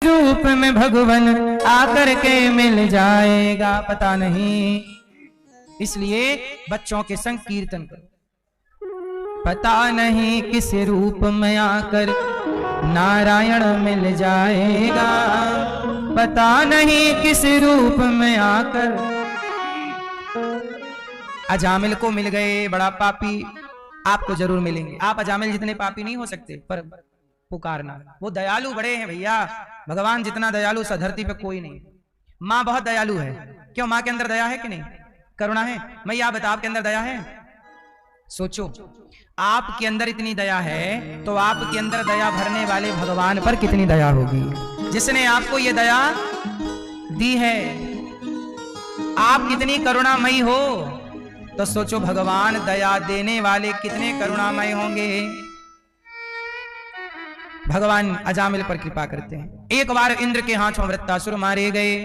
रूप में भगवान आकर के मिल जाएगा पता नहीं। इसलिए बच्चों के संग कीर्तन करो। पता नहीं किस रूप में आकर नारायण मिल जाएगा, पता नहीं किस रूप में आकर। अजामिल को मिल गए, बड़ा पापी, आपको जरूर मिलेंगे। आप अजामिल जितने पापी नहीं हो सकते, पर पुकारना। वो दयालु बड़े हैं भैया, भगवान जितना दयालु सा धरती पे कोई नहीं। माँ बहुत दयालु है, क्यों? माँ के अंदर दया है कि नहीं, करुणा है? मैया बता, आपके अंदर दया है? सोचो, आपके अंदर इतनी दया है तो आपके अंदर दया भरने वाले भगवान पर कितनी दया होगी, जिसने आपको ये दया दी है। आप कितनी करुणामयी हो तो सोचो भगवान दया देने वाले कितने करुणामय होंगे। भगवान अजामिल पर कृपा करते हैं। एक बार इंद्र के हाथों वृत्तासुर मारे गए।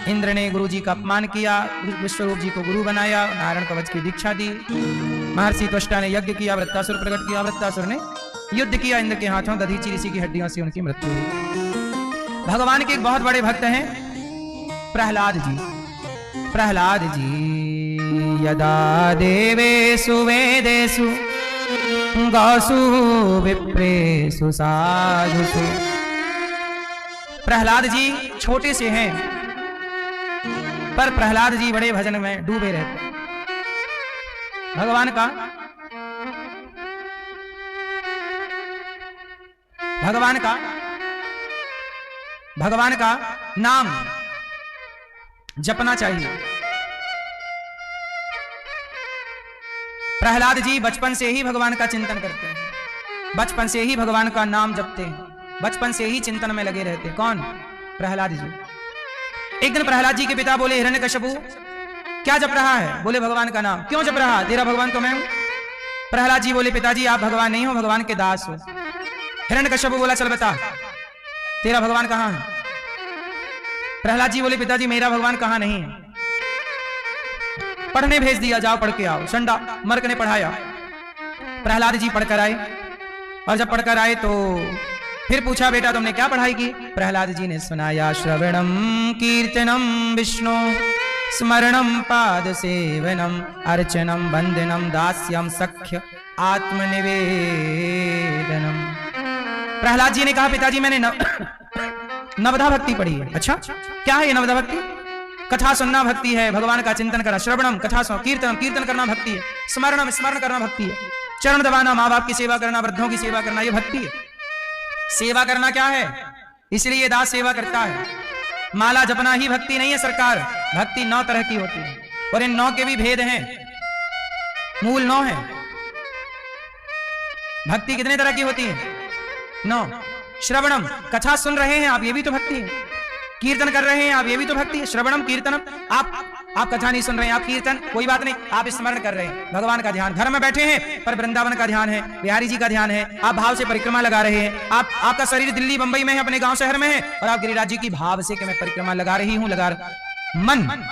इंद्र ने गुरु जी का अपमान किया, विश्वरूप जी को गुरु बनाया, नारायण कवच की दीक्षा दी। महर्षि त्वष्टा ने यज्ञ किया, वृत्तासुर प्रकट किया, वृत्तासुर ने युद्ध किया इंद्र के हाथों, दधीचि ऋषि की हड्डियों से उनकी मृत्यु हुई। भगवान के एक बहुत बड़े भक्त हैं प्रहलाद जी। प्रहलाद जी यदा देवेषु वेदेषु गौसु विप्रेषु साधुषु। प्रहलाद जी छोटे से हैं, पर प्रहलाद जी बड़े भजन में डूबे रहते हैं। भगवान का नाम जपना चाहिए। प्रहलाद जी बचपन से ही भगवान का चिंतन करते हैं, बचपन से ही भगवान का नाम जपते हैं, बचपन से ही चिंतन में लगे रहते हैं। कौन? प्रहलाद जी। एक दिन प्रहलाद जी के पिता बोले, हिरण्यकश्यपु क्या जप रहा है? बोले भगवान का नाम। क्यों जप रहा? तेरा भगवान तो मैं हूं। प्रहलाद जी बोले, पिताजी आप भगवान नहीं हो, भगवान के दास हो। हिरण्यकश्यपु बोला, चल बता तेरा भगवान कहां है? प्रहलाद जी बोले, पिताजी मेरा भगवान कहां नहीं है। पढ़ने भेज दिया, जाओ पढ़ के आओ। संडा मर्क ने पढ़ाया, प्रहलाद जी पढ़कर आए। और जब पढ़कर आए तो फिर पूछा, बेटा तुमने क्या पढ़ाई की? प्रहलाद जी ने सुनाया, श्रवणम कीर्तनम विष्णु स्मरणम पाद सेवनम अर्चनम वंदनम दास्यम सख्य आत्मनिवेदनम। प्रहलाद जी ने कहा, पिताजी मैंने नवधा भक्ति पढ़ी है। अच्छा क्या है ये नवधा भक्ति? कथा सुनना भक्ति है, भगवान का चिंतन करना। श्रवणम कथा सुनो, कीर्तनम कीर्तन करना भक्ति है, स्मरणम स्मरण करना भक्ति है, चरण दबाना, माँ बाप की सेवा करना, वृद्धों की सेवा करना, ये भक्ति है। सेवा करना क्या है? इसलिए ये दास सेवा करता है। माला जपना ही भक्ति नहीं है सरकार। भक्ति 9 तरह की होती है और इन 9 के भी भेद हैं, मूल 9 है। भक्ति कितने तरह की होती है? 9। श्रवणम कथा सुन रहे हैं आप, ये भी तो भक्ति है। कीर्तन कर रहे हैं आप, ये भी तो भक्ति है। श्रवणम कीर्तनम, आप कथा नहीं सुन रहे हैं, आप कीर्तन, कोई बात नहीं, आप स्मरण कर रहे हैं, भगवान का ध्यान। घर में बैठे हैं पर वृंदावन का ध्यान है, बिहारी जी का ध्यान है, आप भाव से परिक्रमा लगा रहे हैं। आपका शरीर दिल्ली बंबई में है, अपने गांव शहर में है, और आप गिरिराज जी की भाव से कि मैं परिक्रमा लगा रही हूं, मन,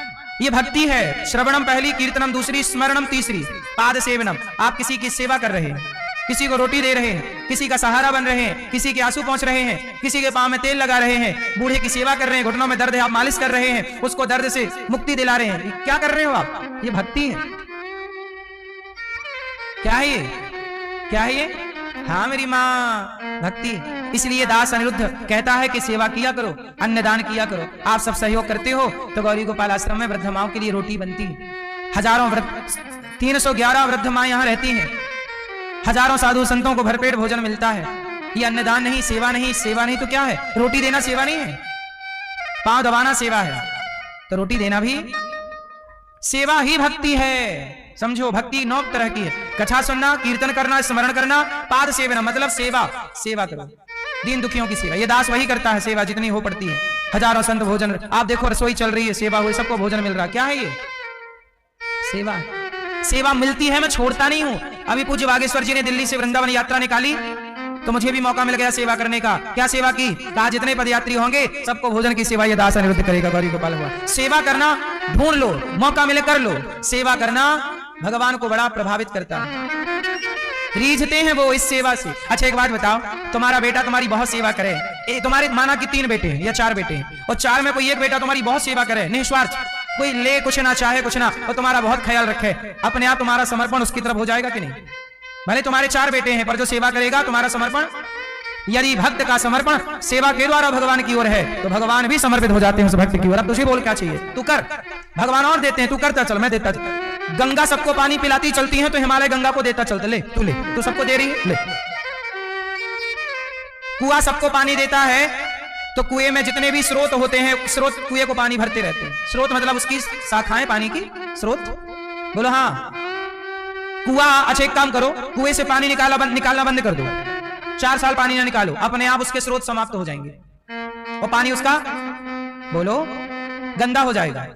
ये भक्ति है। श्रवणम पहली, कीर्तनम दूसरी, स्मरणम तीसरी, पाद सेवनम, आप किसी की सेवा कर रहे हैं, किसी को रोटी दे रहे हैं, किसी का सहारा बन रहे हैं, किसी के आंसू पहुंच रहे हैं, किसी के पांव में तेल लगा रहे हैं, बूढ़े की सेवा कर रहे हैं, घुटनों में दर्द है आप मालिश कर रहे हैं, उसको दर्द से मुक्ति दिला रहे हैं। क्या कर रहे हो आप? ये भक्ति है। क्या है ये? क्या है ये? हाँ मेरी माँ, भक्ति। इसलिए दास अनिरुद्ध कहता है कि सेवा किया करो, अन्नदान किया करो। आप सब सहयोग करते हो तो गौरी गोपाल आश्रम में वृद्ध माओं के लिए रोटी बनती है। हजारों 311 वृद्ध माँ यहाँ रहती हैं, हजारों साधु संतों को भरपेट भोजन मिलता है। ये अन्नदान नहीं, सेवा नहीं। सेवा नहीं तो क्या है? रोटी देना सेवा नहीं है, पांव दबाना सेवा है, तो रोटी देना भी सेवा ही भक्ति है। समझो, भक्ति 9 तरह की है। कथा सुनना, कीर्तन करना, स्मरण करना, पाद सेवना, मतलब सेवा करो, दीन दुखियों की सेवा। ये दास वही करता है, सेवा जितनी हो पड़ती है। हजारों संत भोजन, आप देखो रसोई चल रही है, सेवा हुई, सबको भोजन मिल रहा। क्या है ये? सेवा। सेवा मिलती है, मैं छोड़ता नहीं हूं। अभी पूज्य बागेश्वर जी ने दिल्ली से वृंदावन यात्रा निकाली तो मुझे भी मौका मिल गया सेवा करने का। क्या सेवा की? कहा जितने पदयात्री होंगे सबको भोजन की सेवा ये दास अनिरुद्ध करेगा। गौरी गोपाल हुआ। सेवा करना ढूंढ लो, मौका मिले कर लो। सेवा करना भगवान को बड़ा प्रभावित करता है, रीझते हैं वो इस सेवा से। अच्छा एक बात बताओ, तुम्हारा बेटा तुम्हारी बहुत सेवा करे, तुम्हारे माना कि 3 बेटे हैं या 4 बेटे हैं, और 4 में कोई एक बेटा तुम्हारी बहुत सेवा करे, निस्वार्थ, कोई ले कुछ ना चाहे कुछ ना, और तुम्हारा बहुत ख्याल रखे, अपने आप तुम्हारा समर्पण उसकी तरफ हो जाएगा कि नहीं? भले तुम्हारे 4 बेटे हैं, पर जो सेवा करेगा तुम्हारा समर्पण, यदि भक्त का समर्पण सेवा के द्वारा भगवान की ओर है तो भगवान भी समर्पित हो जाते हैं उस भक्त की ओर। अब तुझे बोल क्या चाहिए, तू कर, भगवान और देते हैं, तू करता चल, मैं देता चल। गंगा सबको पानी पिलाती चलती है तो हिमालय गंगा को देता चलता, ले तू, ले तू सबको दे रही है, ले। कुआं सबको पानी देता है तो कुएं में जितने भी स्रोत होते हैं, स्रोत कुएं को पानी भरते रहते हैं। स्रोत मतलब उसकी शाखाएं पानी की, स्रोत, बोलो हाँ। कुआं, अच्छा एक काम करो, कुएं से पानी निकालना बंद कर दो, 4 साल पानी ना निकालो, अपने आप उसके स्रोत समाप्त हो जाएंगे और पानी उसका, बोलो, गंदा हो जाएगा,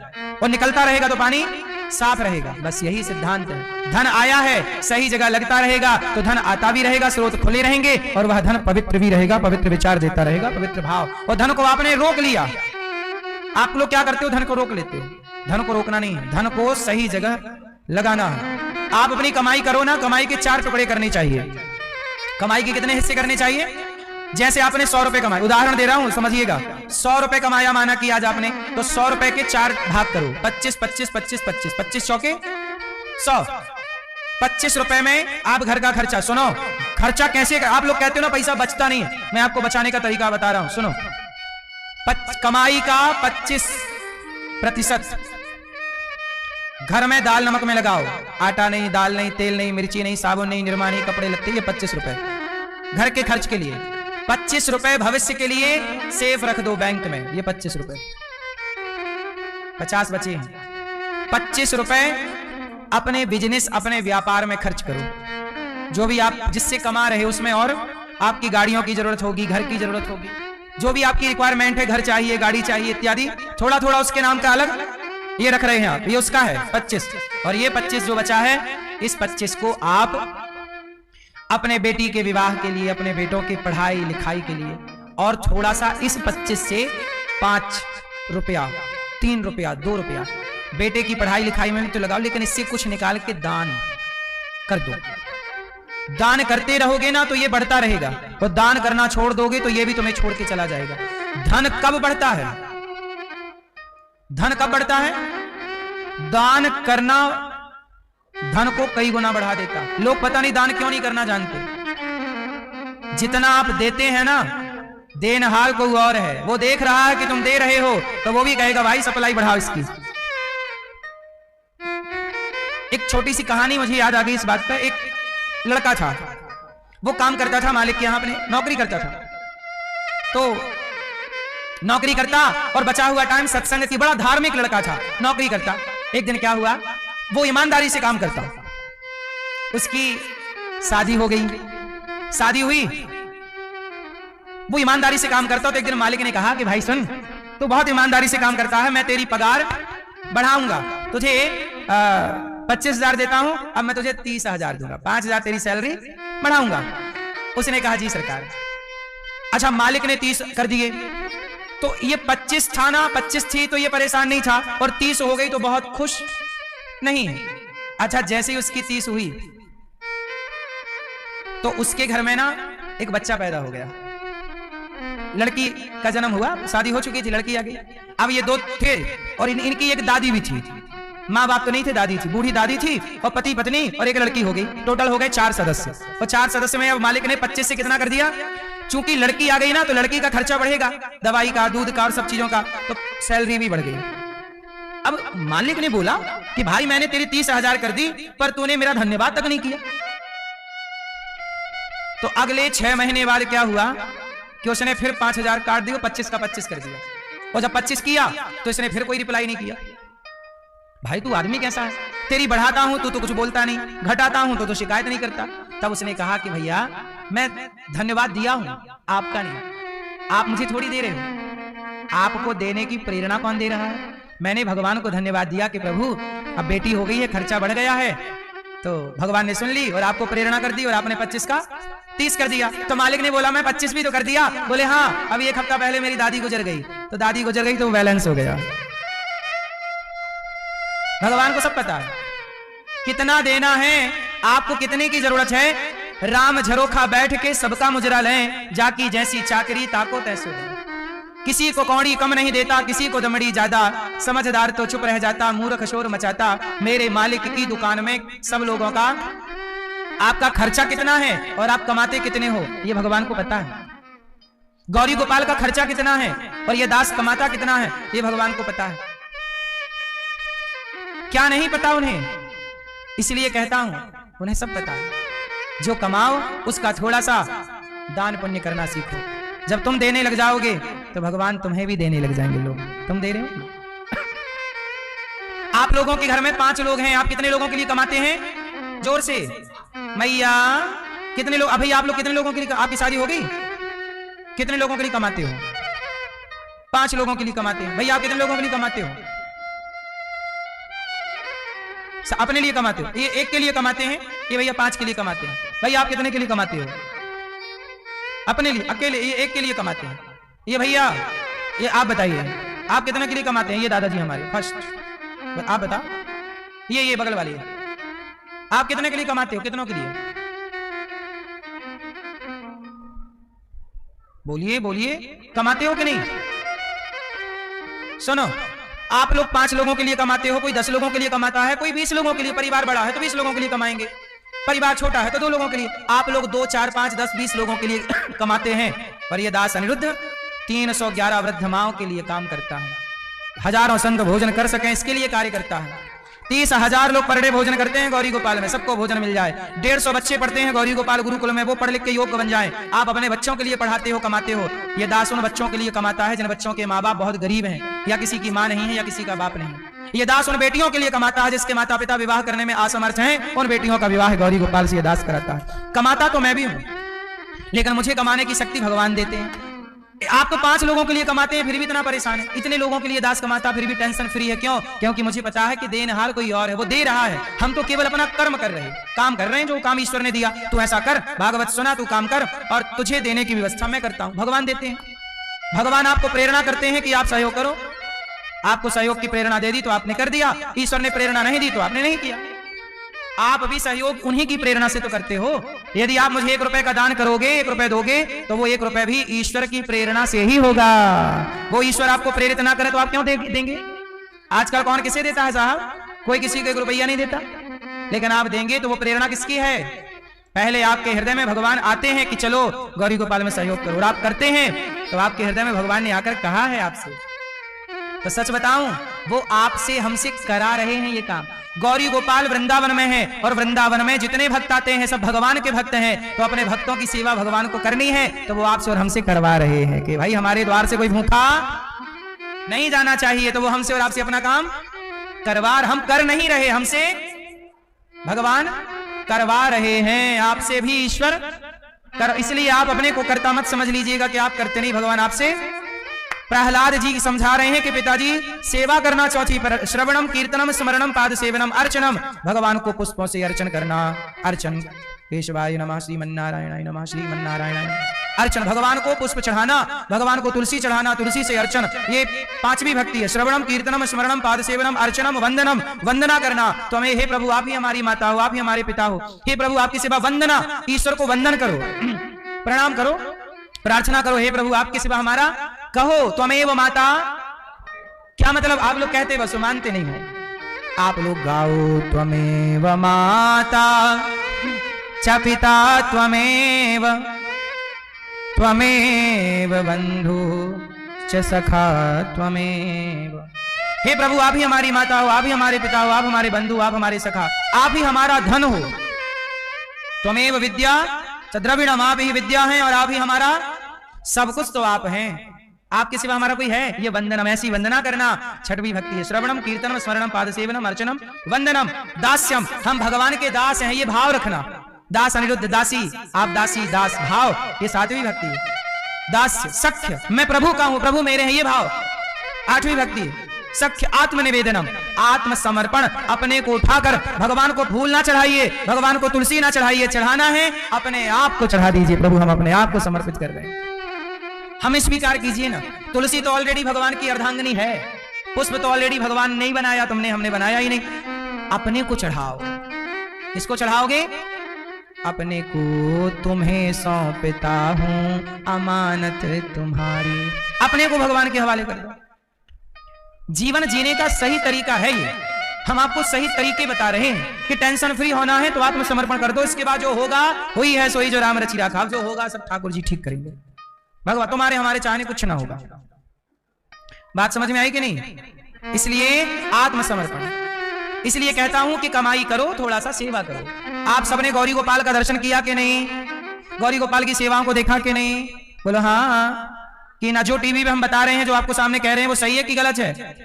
और निकलता रहेगा तो पानी साफ रहेगा। बस यही सिद्धांत है। धन आया है, सही जगह लगता रहेगा तो धन आता भी रहेगा, स्रोत खुले रहेंगे, और वह धन पवित्र भी रहेगा, पवित्र विचार देता रहेगा, पवित्र भाव। और धन को आपने रोक लिया, आप लोग क्या करते हो, धन को रोक लेते हो। धन को रोकना नहीं है, धन को सही जगह लगाना है। आप अपनी कमाई करो ना, कमाई के 4 टुकड़े करने चाहिए। कमाई के कितने हिस्से करने चाहिए? जैसे आपने 100 रुपए कमाए, उदाहरण दे रहा हूं समझिएगा, 100 रुपए कमाया माना कि आज आपने, तो 100 रुपए के 4 भाग करो, 25 25 25 25 25 चौके 100। 25 रुपए में आप घर का खर्चा, सुनो खर्चा कैसे, आप लोग कहते हो ना पैसा बचता नहीं है, मैं आपको बचाने का तरीका बता रहा हूं, सुनो। कमाई का 25% घर में दाल नमक में लगाओ, आटा नहीं, दाल नहीं, तेल नहीं, मिर्ची नहीं, साबुन नहीं, निरमा नहीं, कपड़े लगते, ये 25 रुपए घर के खर्च के लिए। 25 रुपए भविष्य के लिए सेफ रख दो बैंक में, ये 25 रुपए, 50 बचे हैं। 25 रुपए अपने बिजनेस, अपने व्यापार में खर्च करो, जो भी आप जिससे कमा रहे उसमें, और आपकी गाड़ियों की जरूरत होगी, घर की जरूरत होगी, जो भी आपकी रिक्वायरमेंट है, घर चाहिए, गाड़ी चाहिए इत्यादि, थोड़ा थोड़ा उसके नाम का अलग ये रख रहे हैं आप, ये उसका है 25। और ये 25 जो बचा है, इस 25 को आप अपने बेटी के विवाह के लिए, अपने बेटों की पढ़ाई लिखाई के लिए, और थोड़ा सा इस 25 से 5 रुपया, 3 रुपया, 2 रुपया बेटे की पढ़ाई लिखाई में भी तो लगाओ, लेकिन इससे कुछ निकाल के दान कर दो। दान करते रहोगे ना तो ये बढ़ता रहेगा, और दान करना छोड़ दोगे तो ये भी तुम्हें छोड़ के चला जाएगा। धन कब बढ़ता है? धन कब बढ़ता है? दान करना धन को कई गुना बढ़ा देता। लोग पता नहीं दान क्यों नहीं करना जानते। जितना आप देते हैं ना, देनहार कोई और है, वो देख रहा है कि तुम दे रहे हो तो वो भी कहेगा भाई सप्लाई बढ़ाओ इसकी। एक छोटी सी कहानी मुझे याद आ गई इस बात पर। एक लड़का था, वो काम करता था मालिक के यहां, अपने नौकरी करता था, तो नौकरी करता और बचा हुआ टाइम सत्संग की, बड़ा धार्मिक लड़का था, नौकरी करता। एक दिन क्या हुआ, वो ईमानदारी से काम करता, उसकी शादी हो गई, शादी हुई, वो ईमानदारी से काम करता। तो एक दिन मालिक ने कहा कि भाई सुन, तू बहुत ईमानदारी से काम करता है, मैं तेरी पगार बढ़ाऊंगा, तुझे 25,000 देता हूं, अब मैं तुझे 30,000 दूंगा, 5,000 तेरी सैलरी बढ़ाऊंगा। उसने कहा जी सरकार। अच्छा, मालिक ने 30 कर दिए, तो ये 25 था ना, 25 थी तो ये परेशान नहीं था, और 30 हो गई तो बहुत खुश नहीं है। अच्छा, जैसे ही उसकी 30 हुई तो उसके घर में ना एक बच्चा पैदा हो गया, लड़की का जन्म हुआ, शादी हो चुकी थी, लड़की आ गई। अब ये 2 थे और इनकी एक दादी भी थी, माँ बाप तो नहीं थे, दादी थी, बूढ़ी दादी थी, और पति पत्नी और एक लड़की हो गई, टोटल हो गए 4 सदस्य। और 4 सदस्य में अब मालिक ने 25 से कितना कर दिया, चूंकि लड़की आ गई ना तो लड़की का खर्चा बढ़ेगा, दवाई का, दूध का और सब चीजों का, तो सैलरी भी बढ़ गई। अब मालिक ने बोला कि भाई मैंने तेरी 30,000 कर दी, पर तूने मेरा धन्यवाद तक नहीं किया। तो अगले 6 महीने बाद क्या हुआ कि उसने फिर 5,000 काट दिया, 25 का 25 कर दिया, और जब 25 किया तो इसने फिर कोई रिप्लाई नहीं किया। भाई तू आदमी कैसा है, तेरी बढ़ाता हूं तो कुछ बोलता नहीं, घटाता हूं तो शिकायत नहीं करता। तब उसने कहा कि भैया मैं धन्यवाद दिया हूं, आपका नहीं, आप मुझे थोड़ी दे रहे हो, आपको देने की प्रेरणा कौन दे रहा है? मैंने भगवान को धन्यवाद दिया कि प्रभु अब बेटी हो गई है, खर्चा बढ़ गया है, तो भगवान ने सुन ली और आपको प्रेरणा कर दी, और आपने 25 का 30 कर दिया। तो मालिक ने बोला मैं 25 भी तो कर दिया। बोले हाँ, अभी 1 हफ्ता पहले मेरी दादी गुजर गई, तो दादी गुजर गई तो बैलेंस हो गया। भगवान को सब पता है कितना देना है, आपको कितने की जरूरत है, राम झरोखा बैठ के सबका मुजरा लें, जाकी जैसी चाकरी ताको तैसो दें। किसी को कौड़ी कम नहीं देता, किसी को दमड़ी ज्यादा, समझदार तो चुप रह जाता, मूर्ख शोर मचाता। मेरे मालिक की दुकान में सब लोगों का आपका खर्चा कितना है और आप कमाते कितने हो, ये भगवान को पता है। गौरी गोपाल का खर्चा कितना है और ये दास कमाता कितना है, ये भगवान को पता है। क्या नहीं पता उन्हें? इसलिए कहता हूं उन्हें सब पता है। जो कमाओ उसका थोड़ा सा दान पुण्य करना सीखो। जब तुम देने लग जाओगे तो भगवान तुम्हें भी देने लग जाएंगे। लोग तुम दे रहे हो। आप लोगों के घर में 5 लोग हैं, आप कितने लोगों के लिए कमाते हैं? जोर से मैया, कितने लोग? अभी आप लोग कितने लोगों के लिए, आपकी शादी हो गई? कितने लोगों के लिए कमाते हो? 5 लोगों के लिए कमाते हैं। भैया आप कितने लोगों के लिए कमाते हो? अपने लिए कमाते हो? ये 1 के लिए कमाते हैं, ये भैया 5 के लिए कमाते हैं। भैया आप कितने के लिए कमाते हो? अपने लिए अकेले, ये 1 के लिए कमाते हैं। ये भैया, ये आप बताइए आप कितने के लिए कमाते हैं? ये दादाजी हमारे फर्स्ट, आप बताओ। ये बगल वाली है, आप कितने के लिए कमाते हो? कितनों के लिए? बोलिए बोलिए, कमाते हो कि नहीं? सुनो, आप लोग 5 लोगों के लिए कमाते हो, कोई 10 लोगों के लिए कमाता है, कोई 20 लोगों के लिए। परिवार बड़ा है तो 20 लोगों के लिए कमाएंगे, परिवार छोटा है तो 2 लोगों के लिए। आप लोग 2, 4, 5, 10, 20 लोगों के लिए कमाते हैं। और ये दास अनिरुद्ध 311 वृद्ध माओं के लिए काम करता है। हजारों संत भोजन कर सकें इसके लिए कार्य करता है। 30,000 लोग पर डे भोजन करते हैं गौरी गोपाल में, सबको भोजन मिल जाए। 150 बच्चे पढ़ते हैं गौरी गोपाल गुरुकुल में, वो पढ़ लिख के योग्य बन जाएं। आप अपने बच्चों के लिए पढ़ाते हो, कमाते हो। ये दास उन बच्चों के लिए कमाता है जिन बच्चों के माँ बाप बहुत गरीब हैं, या किसी की माँ नहीं है, या किसी का बाप नहीं। ये दास उन बेटियों के लिए कमाता है जिसके माता पिता विवाह करने में असमर्थ हैं, उन बेटियों का विवाह गौरी गोपाल से ये दास कराता है। कमाता तो मैं भी हूं, लेकिन मुझे कमाने की शक्ति भगवान देते हैं। आप तो 5 लोगों के लिए कमाते हैं, फिर भी इतना परेशान है। इतने लोगों के लिए दास कमाता फिर भी टेंशन फ्री है। क्यों? क्योंकि मुझे पता है कि देनहार कोई और है, वो दे रहा है। हम तो केवल अपना कर्म कर रहे हैं, काम कर रहे हैं जो काम ईश्वर ने दिया। तू ऐसा कर, भागवत सुना, तू काम कर, और तुझे देने की व्यवस्था मैं करता हूं। भगवान देते हैं। भगवान आपको प्रेरणा करते हैं कि आप सहयोग करो। आपको सहयोग की प्रेरणा दे दी तो आपने कर दिया, ईश्वर ने प्रेरणा नहीं दी तो आपने नहीं किया। आप भी सहयोग उन्हीं की प्रेरणा से तो करते हो। यदि आप मुझे 1 रुपए का दान करोगे, 1 रुपए दोगे, तो वो 1 रुपए भी ईश्वर की प्रेरणा से ही होगा। वो ईश्वर आपको प्रेरित ना करे तो आप क्यों देंगे? आजकल कौन किसे देता है साहब? कोई किसी को 1 रुपया नहीं देता, लेकिन आप देंगे तो वो प्रेरणा किसकी है? पहले आपके हृदय में भगवान आते हैं कि चलो गौरी गोपाल में सहयोग करो, और आप करते हैं तो आपके हृदय में भगवान ने आकर कहा है आपसे। तो सच बताऊं, वो आपसे हमसे करा रहे हैं ये काम। गौरी गोपाल वृंदावन में है, और वृंदावन में जितने भक्त आते हैं सब भगवान के भक्त हैं। तो अपने भक्तों की सेवा भगवान को करनी है, तो वो आपसे और हमसे करवा रहे हैं कि भाई हमारे द्वार से कोई भूखा नहीं जाना चाहिए। तो वो हमसे और आपसे अपना काम हम कर नहीं रहे, हमसे भगवान करवा रहे हैं। आपसे भी ईश्वर इसलिए आप अपने को करता मत समझ लीजिएगा कि आप करते नहीं, भगवान आपसे। प्रहलाद जी समझा रहे हैं कि पिताजी सेवा करना चौथी पर, श्रवणम कीर्तनम स्मरणम पाद सेवनम अर्चनम, भगवान को पुष्पों से अर्चन करना। अर्चन केशवाय नमः, श्रीमन्नारायणाय नमः, श्रीमन्नारायणाय। अर्चन भगवान को पुष्प चढ़ाना, भगवान को तुलसी चढ़ाना, तुलसी से अर्चन, ये 5वीं भक्ति है। श्रवणम कीर्तनम स्मरणम पाद सेवनम अर्चनम वंदनम, वंदना करना। तो हमें हे प्रभु आप ही हमारी माता हो, आप ही हमारे पिता हो, हे प्रभु आपकी सेवा, वंदना, ईश्वर को वंदन करो, प्रणाम करो, प्रार्थना करो, हे प्रभु आपकी सेवा हमारा कहो। त्वमेव माता, क्या मतलब? आप लोग कहते बस मानते नहीं हो। आप लोग गाओ त्वमेव माता च पिता त्वमेव, त्वमेव बंधु च सखा त्वमेव। हे प्रभु आप ही हमारी माता हो, आप ही हमारे पिता हो, आप हमारे बंधु, आप हमारे सखा, आप ही हमारा धन हो। त्वमेव विद्या च द्रविणम, आप ही विद्या हैं और आप ही हमारा सब कुछ, तो आप हैं। आपके सिवा हमारा कोई है? ये वंदनम, ऐसी वंदना करना 6वीं भक्ति है। श्रवणम कीर्तनम स्मरणम पाद सेवनम अर्चनम वंदनम। दास्यम, हम भगवान के दास हैं, ये भाव रखना। दास अनिरुद्ध, दासी, आप दासी, दास भाव, ये 7वीं भक्ति है। दास्य, सख्य, मैं प्रभु का हूं, प्रभु मेरे हैं, ये भाव 8वीं भक्ति है। सख्य आत्मनिवेदनम, आत्मसमर्पण, अपने को उठाकर भगवान को फूल ना चढ़ाइए, भगवान को तुलसी ना चढ़ाइए, चढ़ाना है अपने आप को चढ़ा दीजिए। प्रभु हम अपने आप को समर्पित कर रहे हैं, हमें स्वीकार कीजिए ना। तुलसी तो ऑलरेडी भगवान की अर्धांगिनी है, पुष्प तो ऑलरेडी भगवान ने ही बनाया, तुमने हमने बनाया ही नहीं। अपने को चढ़ाओ। किसको चढ़ाओगे? अपने को तुम्हें सौंपता हूं अमानत तुम्हारी। अपने को भगवान के हवाले कर दो। जीवन जीने का सही तरीका है ये, हम आपको सही तरीके बता रहे हैं कि टेंशन फ्री होना है तो आत्मसमर्पण कर दो। इसके बाद जो होगा वही है सोई जो राम रचि राखा, जो होगा सब ठाकुर जी ठीक करेंगे। भगवान तुम्हारे हमारे चाहने कुछ ना होगा। बात समझ में आई कि नहीं? इसलिए आत्मसमर्पण। इसलिए कहता हूं कि कमाई करो, थोड़ा सा सेवा करो। आप सबने गौरी गोपाल का दर्शन किया कि नहीं? गौरी गोपाल की सेवाओं को देखा कि नहीं? बोलो हाँ। कि ना जो टीवी पे हम बता रहे हैं, जो आपको सामने कह रहे हैं, वो सही है कि गलत है?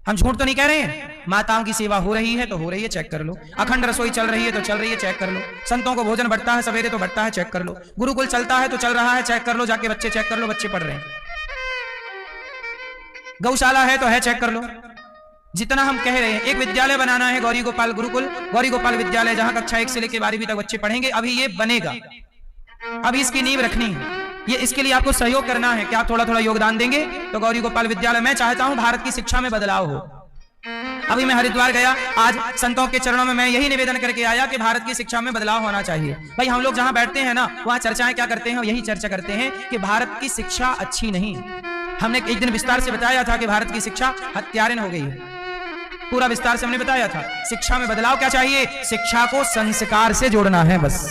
हम झूठ तो नहीं कह रहे हैं। माताओं की सेवा हो रही है तो हो रही है, चेक कर लो। अखंड रसोई चल रही है तो चल रही है, चेक कर लो। संतों को भोजन बढ़ता है सवेरे तो बढ़ता है, चेक कर लो। गुरुकुल चलता है तो चल रहा है, चेक कर लो। जाके बच्चे चेक कर लो, बच्चे पढ़ रहे हैं। गौशाला है तो है, चेक कर लो। जितना हम कह रहे हैं, एक विद्यालय बनाना है गौरी गोपाल गुरुकुल, गौरी गोपाल विद्यालय, जहां कक्षा 1 से लेकर 12वीं तक बच्चे पढ़ेंगे। अभी ये बनेगा, अभी इसकी नींव रखनी है। ये इसके लिए आपको सहयोग करना है कि आप थोड़ा थोड़ा योगदान देंगे तो गौरी गोपाल विद्यालय। मैं चाहता हूं भारत की शिक्षा में बदलाव हो। अभी मैं हरिद्वार गया, आज संतों के चरणों में मैं यही निवेदन करके आया कि भारत की शिक्षा में बदलाव होना चाहिए। भाई हम लोग जहां बैठते हैं ना, वहां चर्चाएं क्या करते हैं? यही चर्चा करते हैं कि भारत की शिक्षा अच्छी नहीं। हमने एक दिन विस्तार से बताया था कि भारत की शिक्षा हत्यारन हो गई है। पूरा विस्तार से हमने बताया था। शिक्षा में बदलाव क्या चाहिए? शिक्षा को संस्कार से जोड़ना है, बस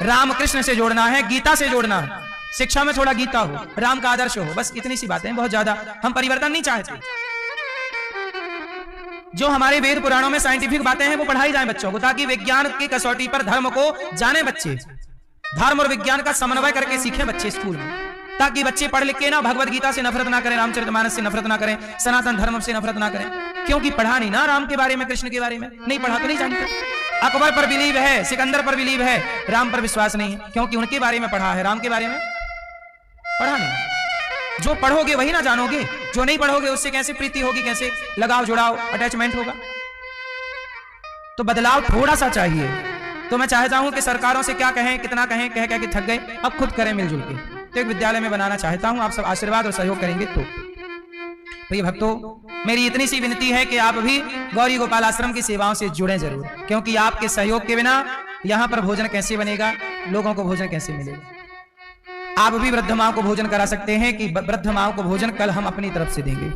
रामकृष्ण से जोड़ना है, गीता से जोड़ना है। शिक्षा में थोड़ा गीता हो, राम का आदर्श हो, बस इतनी सी बातें। बहुत ज्यादा हम परिवर्तन नहीं चाहते। जो हमारे वेद पुराणों में साइंटिफिक बातें हैं वो पढ़ाई जाए बच्चों को, ताकि विज्ञान की कसौटी पर धर्म को जाने बच्चे। धर्म और विज्ञान का समन्वय करके सीखें बच्चे स्कूल में, ताकि बच्चे पढ़ लिख के ना भगवत गीता से नफरत ना करें, रामचरितमानस से नफरत ना करें, सनातन धर्म से नफरत ना करें। क्योंकि पढ़ा नहीं ना राम के बारे में, कृष्ण के बारे में नहीं पढ़ा तो नहीं जानते। अकबर पर बिलीव है, सिकंदर पर बिलीव है, राम पर विश्वास नहीं है, क्योंकि उनके बारे में पढ़ा है, राम के बारे में पढ़ा नहीं। जो पढ़ोगे वही ना जानोगे, जो नहीं पढ़ोगे उससे कैसे प्रीति होगी, कैसे लगाव जुड़ाव अटैचमेंट होगा? तो बदलाव थोड़ा सा चाहिए। तो मैं चाहता हूं कि सरकारों से क्या कहें, कितना कहें, कह कह के थक गए, अब खुद करें मिलजुल के। तो एक विद्यालय में बनाना चाहता हूं, आप सब आशीर्वाद और सहयोग करेंगे तो। प्रिय भक्तों, मेरी इतनी सी विनती है कि आप भी गौरी गोपाल आश्रम की सेवाओं से जुड़ें जरूर, क्योंकि आपके सहयोग के बिना यहां पर भोजन कैसे बनेगा, लोगों को भोजन कैसे मिलेगा? आप भी वृद्ध माओं को भोजन करा सकते हैं कि वृद्ध माओं को भोजन कल हम अपनी तरफ से देंगे।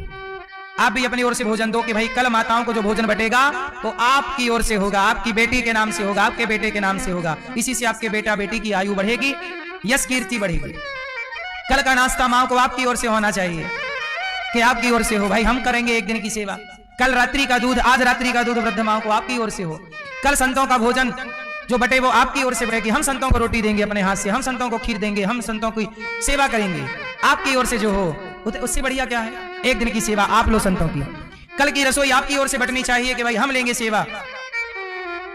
आप भी अपनी ओर से भोजन दो कि भाई कल माताओं को जो भोजन बटेगा वो आपकी ओर से होगा, आपकी बेटी के नाम से होगा, आपके बेटे के नाम से होगा। इसी से आपके बेटा बेटी की आयु बढ़ेगी, यश कीर्ति बढ़ेगी। कल का नाश्ता माओं को आपकी ओर से होना चाहिए कि आपकी ओर से हो। भाई हम करेंगे एक दिन की सेवा। कल रात्रि का दूध, आज रात्रि का दूध वृद्ध माओं को आपकी ओर से हो। कल संतों का भोजन जो बटे वो आपकी ओर से बटेगी। हम संतों को रोटी देंगे अपने हाथ से, हम संतों को खीर देंगे, हम संतों की सेवा करेंगे। आपकी ओर से जो हो उससे बढ़िया क्या है? एक दिन की सेवा आप लो संतों की। कल की रसोई आपकी ओर से बटनी चाहिए कि भाई हम लेंगे सेवा,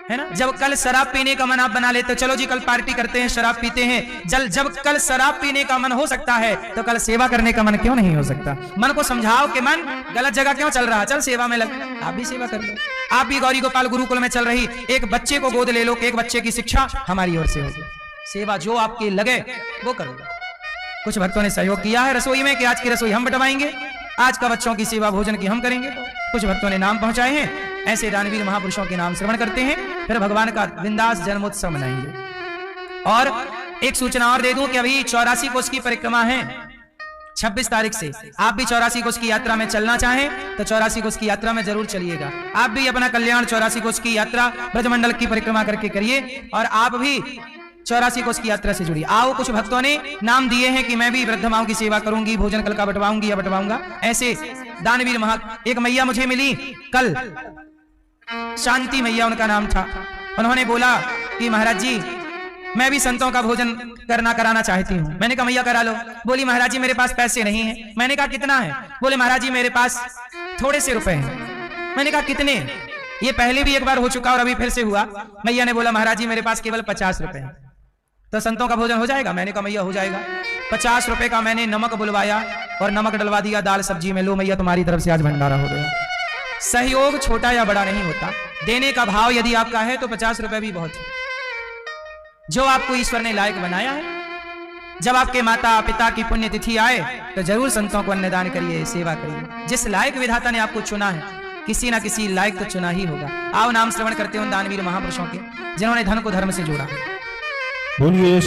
है ना? जब कल शराब पीने का मन आप बना लेते हो, चलो जी कल पार्टी करते हैं, शराब पीते हैं। जब कल शराब पीने का मन हो सकता है तो कल सेवा करने का मन क्यों नहीं हो सकता? मन को समझाओ कि मन गलत जगह क्यों चल रहा, चल सेवा में लग। आप भी सेवा कर लो। आप भी गौरी गोपाल गुरुकुल में चल रही एक बच्चे को गोद ले लो कि एक बच्चे की शिक्षा हमारी ओर से होगी। सेवा जो आपके लगे वो करो। कुछ भक्तों ने सहयोग किया है रसोई में कि आज की रसोई हम बंटवाएंगे, आज का बच्चों की सेवा भोजन की हम करेंगे। कुछ भक्तों ने नाम पहुंचाए हैं। ऐसे दानवीर महापुरुषों के नाम श्रवण करते हैं, फिर भगवान का बिंदास जन्मोत्सव मनाएंगे। और एक सूचना और दे दूं कि अभी 84 कोस की परिक्रमा है 26 तारीख से। आप भी 84 कोस की यात्रा में चलना चाहें तो 84 कोस की यात्रा में जरूर चलिएगा। आप भी अपना कल्याण 84 कोस की यात्रा ब्रजमंडल की परिक्रमा करके करिए और आप भी 84 कोस की यात्रा से जुड़िए। आओ, कुछ भक्तों ने नाम दिए हैं कि मैं भी वृद्ध माओं की सेवा करूंगी, भोजन कल का बंटवाऊंगी या बंटवाऊंगा। ऐसे दानवीर एक मैया मुझे मिली कल, शांति मैया उनका नाम था। उन्होंने बोला कि महाराज जी मैं भी संतों का भोजन कराना चाहती हूँ। मैंने कहा मैया करा लो। बोली महाराज जी मेरे पास पैसे नहीं हैं। मैंने कहा कितना है? बोले महाराज जी मेरे पास थोड़े से रुपए हैं। मैंने कहा कितने? ये पहले भी एक बार हो चुका और अभी फिर से हुआ। मैया ने बोला महाराज जी मेरे पास केवल 50 रुपए हैं। तो संतों का भोजन हो जाएगा? मैंने कहा मैया हो जाएगा। 50 रुपए का मैंने नमक बुलवाया और नमक डलवा दिया दाल सब्जी में। लो मैया तुम्हारी तरफ से आज भंडारा हो गया। सहयोग छोटा या बड़ा नहीं होता, देने का भाव यदि आपका है तो 50 रुपए भी बहुत है। जो आपको ईश्वर ने लायक बनाया है, जब आपके माता पिता की पुण्यतिथि आए तो जरूर संतों को अन्नदान करिए, सेवा करिए। जिस लायक विधाता ने आपको चुना है, किसी ना किसी लायक तो चुना ही होगा। आओ नाम श्रवण करते हो दानवीर महापुरुषों के, जिन्होंने धन को धर्म से जोड़ा। बोलिए